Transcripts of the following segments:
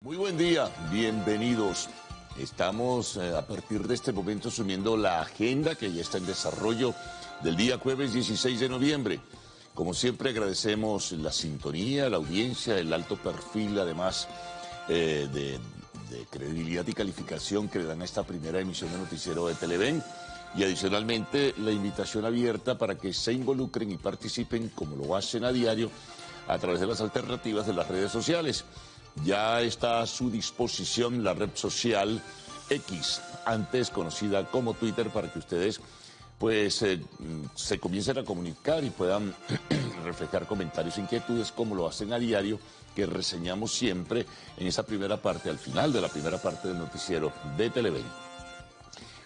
Muy buen día, bienvenidos. Estamos a partir de este momento asumiendo la agenda que ya está en desarrollo del día jueves 16 de noviembre. Como siempre agradecemos la sintonía, la audiencia, el alto perfil además de credibilidad y calificación que le dan a esta primera emisión de Noticiero de Televen y adicionalmente la invitación abierta para que se involucren y participen como lo hacen a diario a través de las alternativas de las redes sociales. Ya está a su disposición la red social X, antes conocida como Twitter, para que ustedes pues se comiencen a comunicar y puedan reflejar comentarios e inquietudes como lo hacen a diario, que reseñamos siempre en esa primera parte, al final de la primera parte del noticiero de Televen.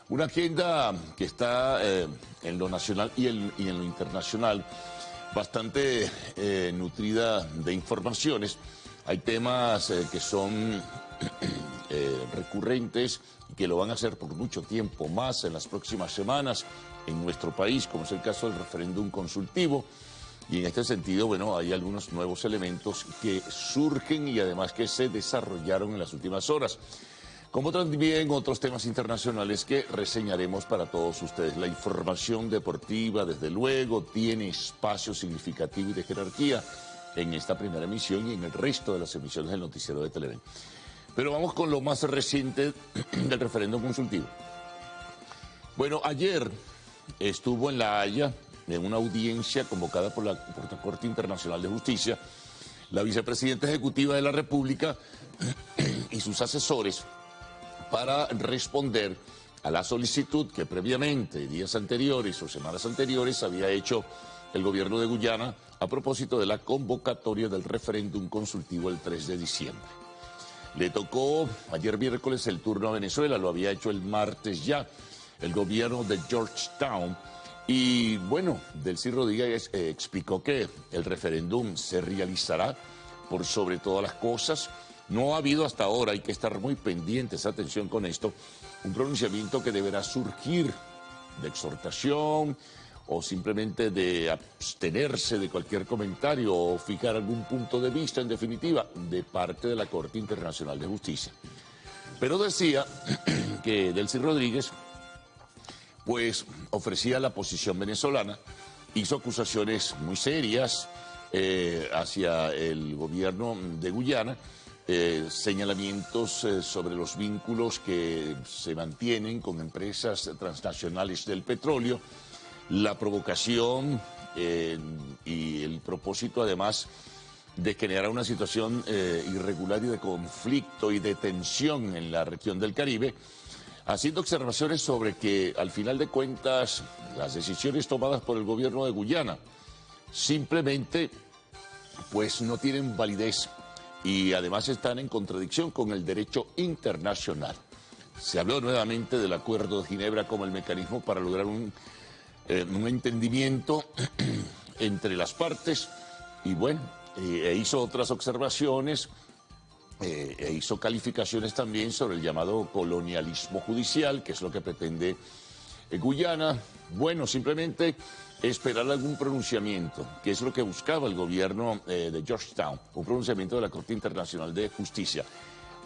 Una agenda que está en lo nacional y en lo internacional bastante nutrida de informaciones. Hay temas que son recurrentes y que lo van a hacer por mucho tiempo más en las próximas semanas en nuestro país, como es el caso del referéndum consultivo. Y en este sentido, bueno, hay algunos nuevos elementos que surgen y además que se desarrollaron en las últimas horas. Como también otros temas internacionales que reseñaremos para todos ustedes. La información deportiva, desde luego, tiene espacio significativo y de jerarquía en esta primera emisión y en el resto de las emisiones del noticiero de Televen. Pero vamos con lo más reciente del referéndum consultivo. Bueno, ayer estuvo en La Haya, en una audiencia convocada por la Corte Internacional de Justicia, la vicepresidenta ejecutiva de la República y sus asesores para responder a la solicitud que previamente, días anteriores o semanas anteriores, había hecho el gobierno de Guyana a propósito de la convocatoria del referéndum consultivo el 3 de diciembre. Le tocó ayer miércoles el turno a Venezuela, lo había hecho el martes ya, el gobierno de Georgetown. Y bueno, Delcy Rodríguez explicó que el referéndum se realizará por sobre todas las cosas. No ha habido hasta ahora, hay que estar muy pendientes, atención con esto, un pronunciamiento que deberá surgir de exhortación o simplemente de abstenerse de cualquier comentario o fijar algún punto de vista, en definitiva, de parte de la Corte Internacional de Justicia. Pero decía que Delcy Rodríguez pues ofrecía la posición venezolana, hizo acusaciones muy serias hacia el gobierno de Guyana, señalamientos sobre los vínculos que se mantienen con empresas transnacionales del petróleo, la provocación y el propósito además de generar una situación irregular y de conflicto y de tensión en la región del Caribe, haciendo observaciones sobre que al final de cuentas las decisiones tomadas por el gobierno de Guyana simplemente pues no tienen validez y además están en contradicción con el derecho internacional. Se habló nuevamente del Acuerdo de Ginebra como el mecanismo para lograr un entendimiento entre las partes y bueno, hizo otras observaciones e hizo calificaciones también sobre el llamado colonialismo judicial, que es lo que pretende Guyana. Bueno, simplemente esperar algún pronunciamiento, que es lo que buscaba el gobierno de Georgetown, un pronunciamiento de la Corte Internacional de Justicia,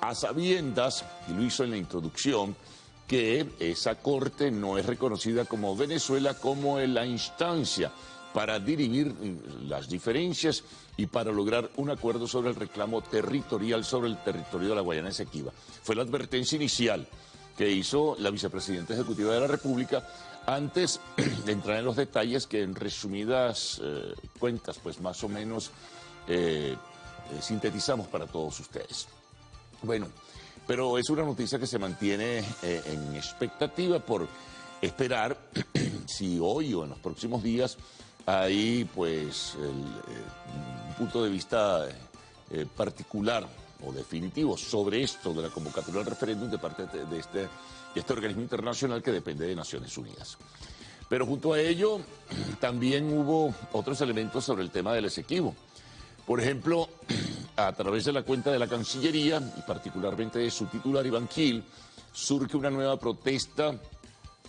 a sabiendas, y lo hizo en la introducción, que esa corte no es reconocida como Venezuela como la instancia para dirimir las diferencias y para lograr un acuerdo sobre el reclamo territorial sobre el territorio de la Guayana Esequiba. Fue la advertencia inicial que hizo la vicepresidenta ejecutiva de la República antes de entrar en los detalles que en resumidas cuentas, pues más o menos sintetizamos para todos ustedes. Bueno, pero es una noticia que se mantiene en expectativa por esperar si hoy o en los próximos días hay pues un punto de vista particular o definitivo sobre esto de la convocatoria del referéndum de parte de este organismo internacional que depende de Naciones Unidas. Pero junto a ello también hubo otros elementos sobre el tema del Esequibo. Por ejemplo, a través de la cuenta de la Cancillería, y particularmente de su titular Iván Gil, surge una nueva protesta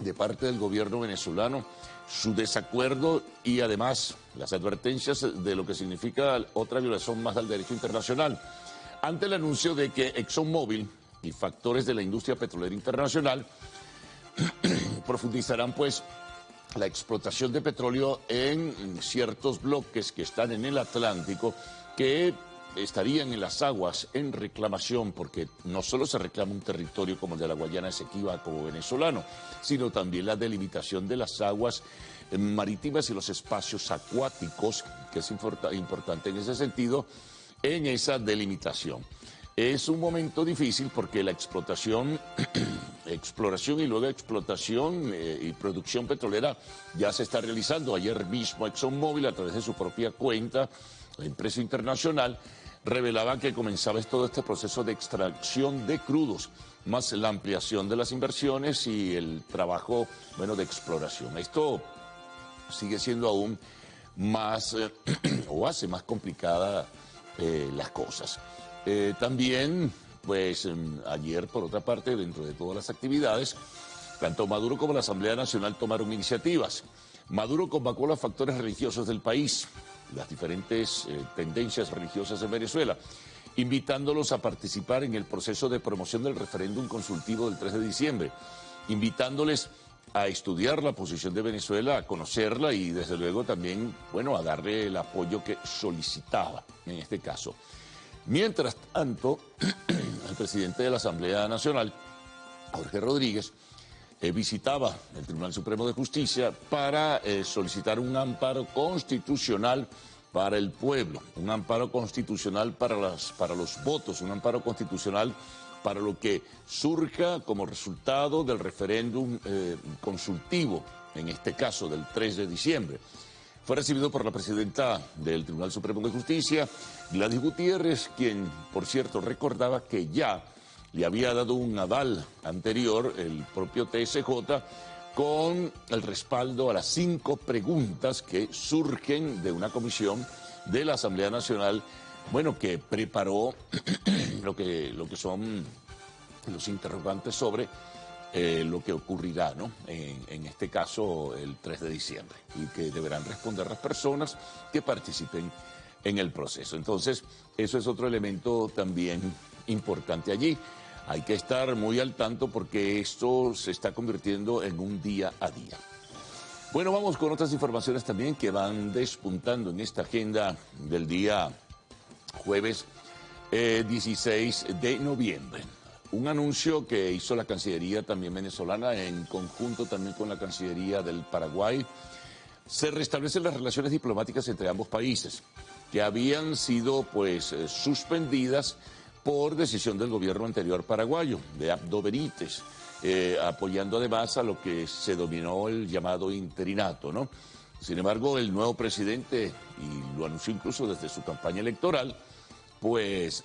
de parte del gobierno venezolano, su desacuerdo y además las advertencias de lo que significa otra violación más al derecho internacional. ante el anuncio de que ExxonMobil y factores de la industria petrolera internacional profundizarán pues la explotación de petróleo en ciertos bloques que están en el Atlántico, que estarían en las aguas en reclamación, porque no solo se reclama un territorio como el de la Guayana Esequiba como venezolano, sino también la delimitación de las aguas marítimas y los espacios acuáticos, que es importante en ese sentido, en esa delimitación. Es un momento difícil porque la exploración y luego explotación y producción petrolera ya se está realizando. Ayer mismo ExxonMobil, a través de su propia cuenta, la empresa internacional, revelaba que comenzaba todo este proceso de extracción de crudos, más la ampliación de las inversiones y el trabajo, bueno, de exploración. Esto sigue siendo aún más, o hace más complicada las cosas. También, pues ayer, por otra parte, dentro de todas las actividades, tanto Maduro como la Asamblea Nacional tomaron iniciativas. Maduro convocó a los factores religiosos del país, las diferentes tendencias religiosas en Venezuela, invitándolos a participar en el proceso de promoción del referéndum consultivo del 3 de diciembre, invitándoles a estudiar la posición de Venezuela, a conocerla y desde luego también, bueno, a darle el apoyo que solicitaba en este caso. Mientras tanto, el presidente de la Asamblea Nacional, Jorge Rodríguez, visitaba el Tribunal Supremo de Justicia para solicitar un amparo constitucional para el pueblo, un amparo constitucional para los votos, un amparo constitucional para lo que surja como resultado del referéndum consultivo, en este caso del 3 de diciembre. Fue recibido por la presidenta del Tribunal Supremo de Justicia, Gladys Gutiérrez, quien, por cierto, recordaba que ya le había dado un aval anterior el propio TSJ con el respaldo a las 5 preguntas que surgen de una comisión de la Asamblea Nacional, bueno, que preparó lo que son los interrogantes sobre lo que ocurrirá, ¿no? En este caso el 3 de diciembre, y que deberán responder las personas que participen en el proceso. Entonces, eso es otro elemento también importante allí. Hay que estar muy al tanto porque esto se está convirtiendo en un día a día. Bueno, vamos con otras informaciones también que van despuntando en esta agenda del día jueves 16 de noviembre. Un anuncio que hizo la Cancillería también venezolana en conjunto también con la Cancillería del Paraguay. Se restablecen las relaciones diplomáticas entre ambos países, que habían sido pues suspendidas por decisión del gobierno anterior paraguayo, de Abdo Benítez, apoyando además a lo que se denominó el llamado interinato, ¿no? Sin embargo, el nuevo presidente, y lo anunció incluso desde su campaña electoral, pues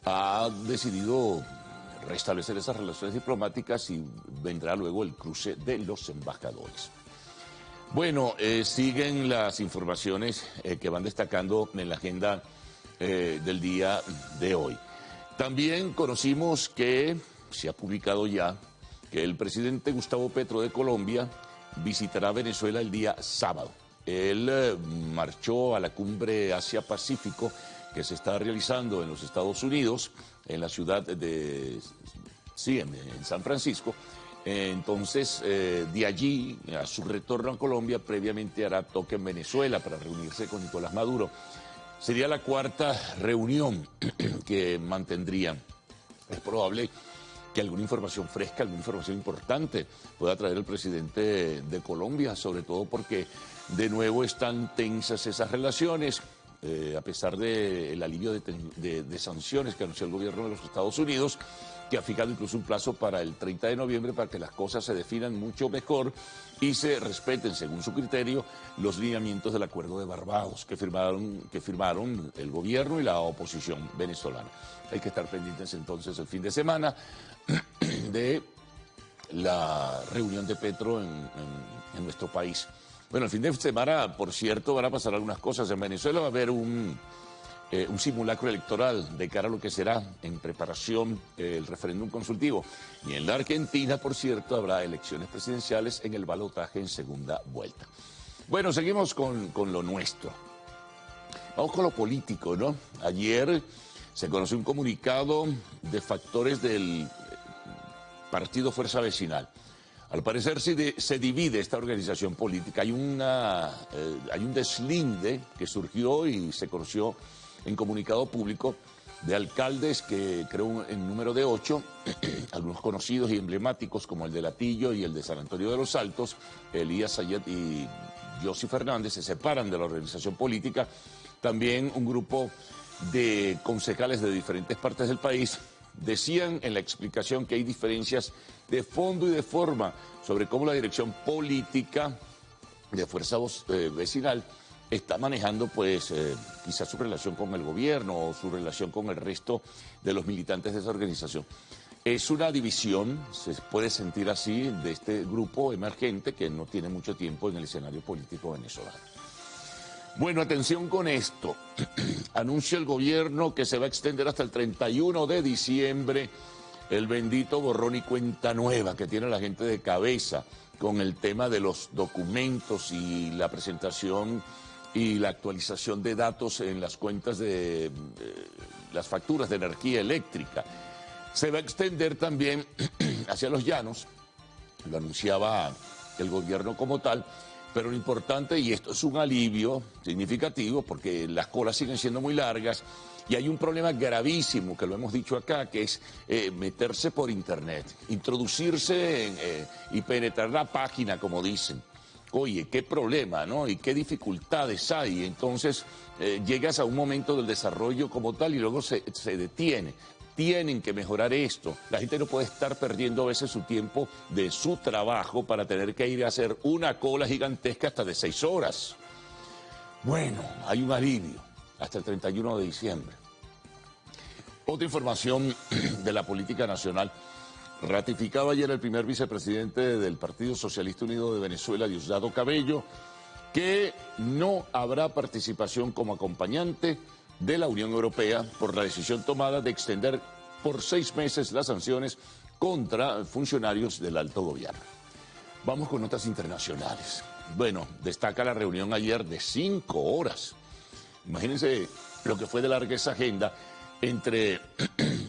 ha decidido restablecer esas relaciones diplomáticas y vendrá luego el cruce de los embajadores. Bueno, siguen las informaciones que van destacando en la agenda del día de hoy. También conocimos que se ha publicado ya que el presidente Gustavo Petro de Colombia visitará Venezuela el día sábado. Él marchó a la cumbre Asia-Pacífico que se está realizando en los Estados Unidos, en la ciudad de, sí, en San Francisco. Entonces, de allí, a su retorno a Colombia, previamente hará toque en Venezuela para reunirse con Nicolás Maduro. Sería la 4ª reunión que mantendrían. Es probable que alguna información fresca, alguna información importante pueda traer el presidente de Colombia, sobre todo porque de nuevo están tensas esas relaciones. A pesar del alivio de sanciones que anunció el gobierno de los Estados Unidos, que ha fijado incluso un plazo para el 30 de noviembre para que las cosas se definan mucho mejor y se respeten, según su criterio, los lineamientos del Acuerdo de Barbados que firmaron el gobierno y la oposición venezolana. Hay que estar pendientes entonces el fin de semana de la reunión de Petro en nuestro país. Bueno, el fin de semana, por cierto, van a pasar algunas cosas. En Venezuela va a haber un simulacro electoral de cara a lo que será en preparación el referéndum consultivo. Y en la Argentina, por cierto, habrá elecciones presidenciales en el balotaje en segunda vuelta. Bueno, seguimos con lo nuestro. Vamos con lo político, ¿no? Ayer se conoció un comunicado de factores del Partido Fuerza Vecinal. Al parecer se divide esta organización política. Hay un deslinde que surgió y se conoció en comunicado público de alcaldes que creo en número de 8, algunos conocidos y emblemáticos como el de Latillo y el de San Antonio de los Altos, Elías Sayet y Josy Fernández, se separan de la organización política. También un grupo de concejales de diferentes partes del país decían en la explicación que hay diferencias de fondo y de forma sobre cómo la dirección política de Fuerza Vecinal está manejando pues quizás su relación con el gobierno o su relación con el resto de los militantes de esa organización. Es una división, se puede sentir así, de este grupo emergente que no tiene mucho tiempo en el escenario político venezolano. Bueno, atención con esto. Anuncia el gobierno que se va a extender hasta el 31 de diciembre el bendito borrón y cuenta nueva que tiene la gente de cabeza con el tema de los documentos y la presentación y la actualización de datos en las cuentas de las facturas de energía eléctrica. Se va a extender también hacia los llanos, lo anunciaba el gobierno como tal, pero lo importante, y esto es un alivio significativo, porque las colas siguen siendo muy largas y hay un problema gravísimo, que lo hemos dicho acá, que es meterse por internet, introducirse y penetrar la página, como dicen. Oye, qué problema, ¿no? Y qué dificultades hay. Entonces llegas a un momento del desarrollo como tal y luego se detiene. Tienen que mejorar esto. La gente no puede estar perdiendo a veces su tiempo de su trabajo para tener que ir a hacer una cola gigantesca hasta de 6 horas. Bueno, hay un alivio hasta el 31 de diciembre. Otra información de la política nacional. Ratificaba ayer el primer vicepresidente del Partido Socialista Unido de Venezuela, Diosdado Cabello, que no habrá participación como acompañante de la Unión Europea por la decisión tomada de extender por 6 meses las sanciones contra funcionarios del alto gobierno. Vamos con notas internacionales. Bueno, destaca la reunión ayer de 5 horas. Imagínense lo que fue de larga esa agenda entre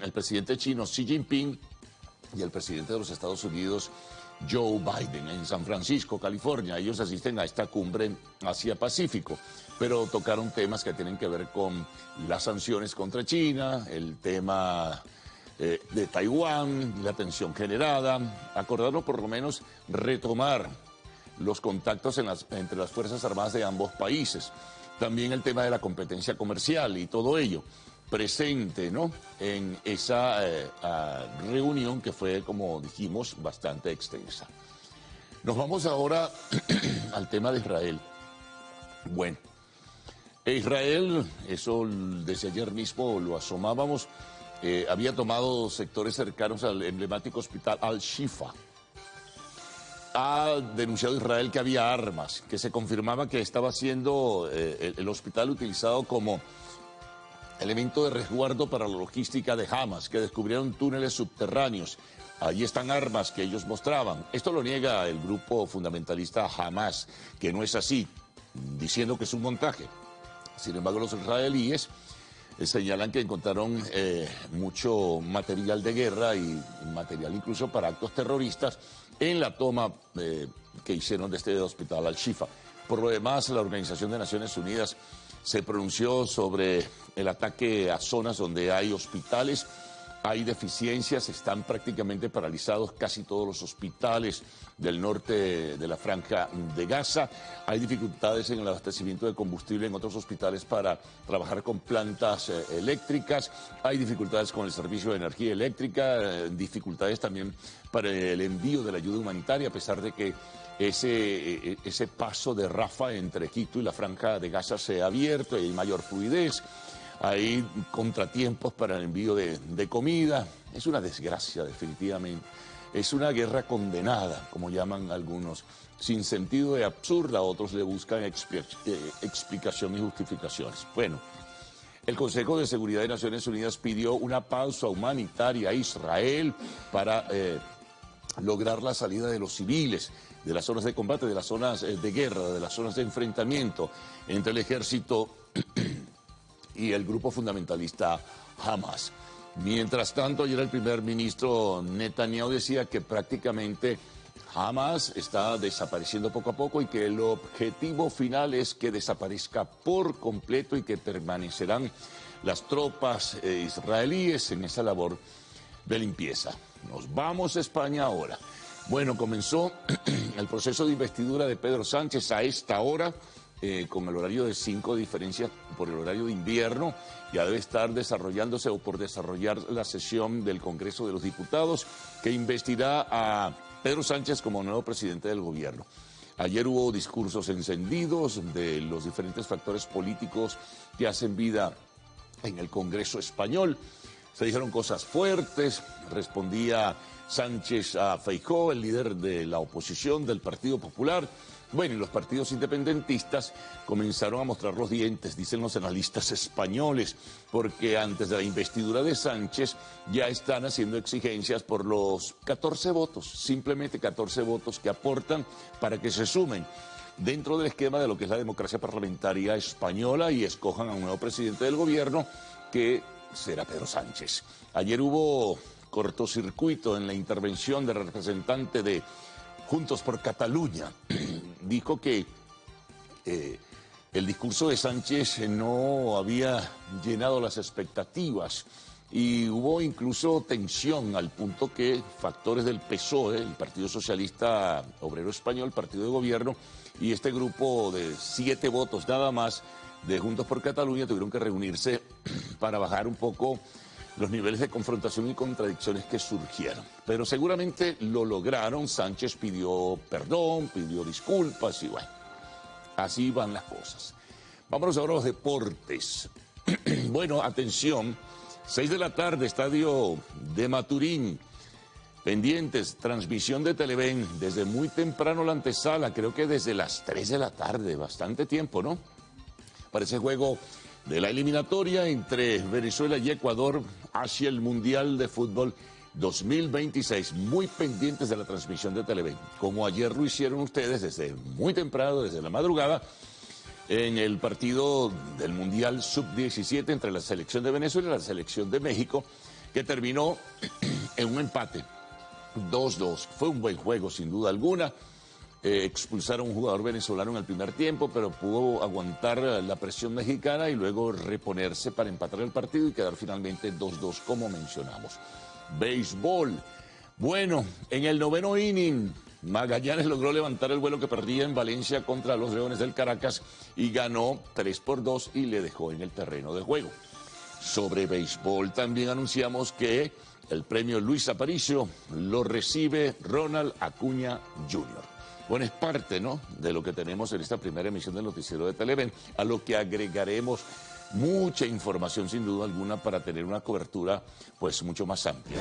el presidente chino Xi Jinping y el presidente de los Estados Unidos, Joe Biden, en San Francisco, California. Ellos asisten a esta cumbre Asia-Pacífico, pero tocaron temas que tienen que ver con las sanciones contra China, el tema de Taiwán, la tensión generada. Acordaron por lo menos retomar los contactos entre las Fuerzas Armadas de ambos países. También el tema de la competencia comercial y todo ello presente, ¿no?, en esa reunión que fue, como dijimos, bastante extensa. Nos vamos ahora al tema de Israel. Bueno, Israel, eso desde ayer mismo lo asomábamos, había tomado sectores cercanos al emblemático hospital Al-Shifa. Ha denunciado Israel que había armas, que se confirmaba que estaba siendo el hospital utilizado como elemento de resguardo para la logística de Hamas, que descubrieron túneles subterráneos. Ahí están armas que ellos mostraban. Esto lo niega el grupo fundamentalista Hamas, que no es así, diciendo que es un montaje. Sin embargo, los israelíes señalan que encontraron mucho material de guerra y material incluso para actos terroristas en la toma que hicieron de este hospital Al-Shifa. Por lo demás, la Organización de Naciones Unidas se pronunció sobre el ataque a zonas donde hay hospitales, hay deficiencias, están prácticamente paralizados casi todos los hospitales del norte de la Franja de Gaza, hay dificultades en el abastecimiento de combustible en otros hospitales para trabajar con plantas eléctricas, hay dificultades con el servicio de energía eléctrica, dificultades también para el envío de la ayuda humanitaria, a pesar de que ese paso de Rafah entre Egipto y la Franja de Gaza se ha abierto y hay mayor fluidez. Hay contratiempos para el envío de comida. Es una desgracia, definitivamente. Es una guerra condenada, como llaman algunos, sin sentido y absurda. Otros le buscan explicación y justificaciones. Bueno, el Consejo de Seguridad de Naciones Unidas pidió una pausa humanitaria a Israel para lograr la salida de los civiles de las zonas de combate, de las zonas de guerra, de las zonas de enfrentamiento entre el ejército y el grupo fundamentalista Hamas. Mientras tanto, ayer el primer ministro Netanyahu decía que prácticamente Hamas está desapareciendo poco a poco y que el objetivo final es que desaparezca por completo y que permanecerán las tropas israelíes en esa labor de limpieza. Nos vamos a España ahora. Bueno, comenzó el proceso de investidura de Pedro Sánchez a esta hora, con el horario de 5 diferencias por el horario de invierno. Ya debe estar desarrollándose o por desarrollar la sesión del Congreso de los Diputados que investirá a Pedro Sánchez como nuevo presidente del gobierno. Ayer hubo discursos encendidos de los diferentes factores políticos que hacen vida en el Congreso español. Se dijeron cosas fuertes, respondía Sánchez a Feijóo, el líder de la oposición del Partido Popular. Bueno, y los partidos independentistas comenzaron a mostrar los dientes, dicen los analistas españoles, porque antes de la investidura de Sánchez ya están haciendo exigencias por los 14 votos, simplemente 14 votos que aportan para que se sumen dentro del esquema de lo que es la democracia parlamentaria española y escojan a un nuevo presidente del gobierno que será Pedro Sánchez. Ayer hubo cortocircuito en la intervención del representante de Juntos por Cataluña. Dijo que el discurso de Sánchez no había llenado las expectativas y hubo incluso tensión al punto que factores del PSOE, el Partido Socialista Obrero Español, partido de gobierno, y este grupo de 7 votos nada más de Juntos por Cataluña tuvieron que reunirse para bajar un poco los niveles de confrontación y contradicciones que surgieron. Pero seguramente lo lograron. Sánchez pidió perdón, pidió disculpas y bueno, así van las cosas. Vámonos ahora a los deportes. Bueno, atención, 6 de la tarde, estadio de Maturín. Pendientes, transmisión de Televen, desde muy temprano la antesala, creo que desde las 3 de la tarde, bastante tiempo, ¿no? Para ese juego de la eliminatoria entre Venezuela y Ecuador hacia el Mundial de Fútbol 2026. Muy pendientes de la transmisión de Televen, como ayer lo hicieron ustedes desde muy temprano, desde la madrugada, en el partido del Mundial Sub-17 entre la selección de Venezuela y la selección de México, que terminó en un empate 2-2. Fue un buen juego, sin duda alguna. Expulsaron a un jugador venezolano en el primer tiempo, pero pudo aguantar la presión mexicana y luego reponerse para empatar el partido y quedar finalmente 2-2, como mencionamos. Béisbol. Bueno, en el 9º inning, Magallanes logró levantar el vuelo que perdía en Valencia contra los Leones del Caracas y ganó 3-2 y le dejó en el terreno de juego. Sobre béisbol también anunciamos que el premio Luis Aparicio lo recibe Ronald Acuña Jr. Bueno, es parte, ¿no?, de lo que tenemos en esta primera emisión del noticiero de Televen, a lo que agregaremos mucha información sin duda alguna para tener una cobertura pues mucho más amplia.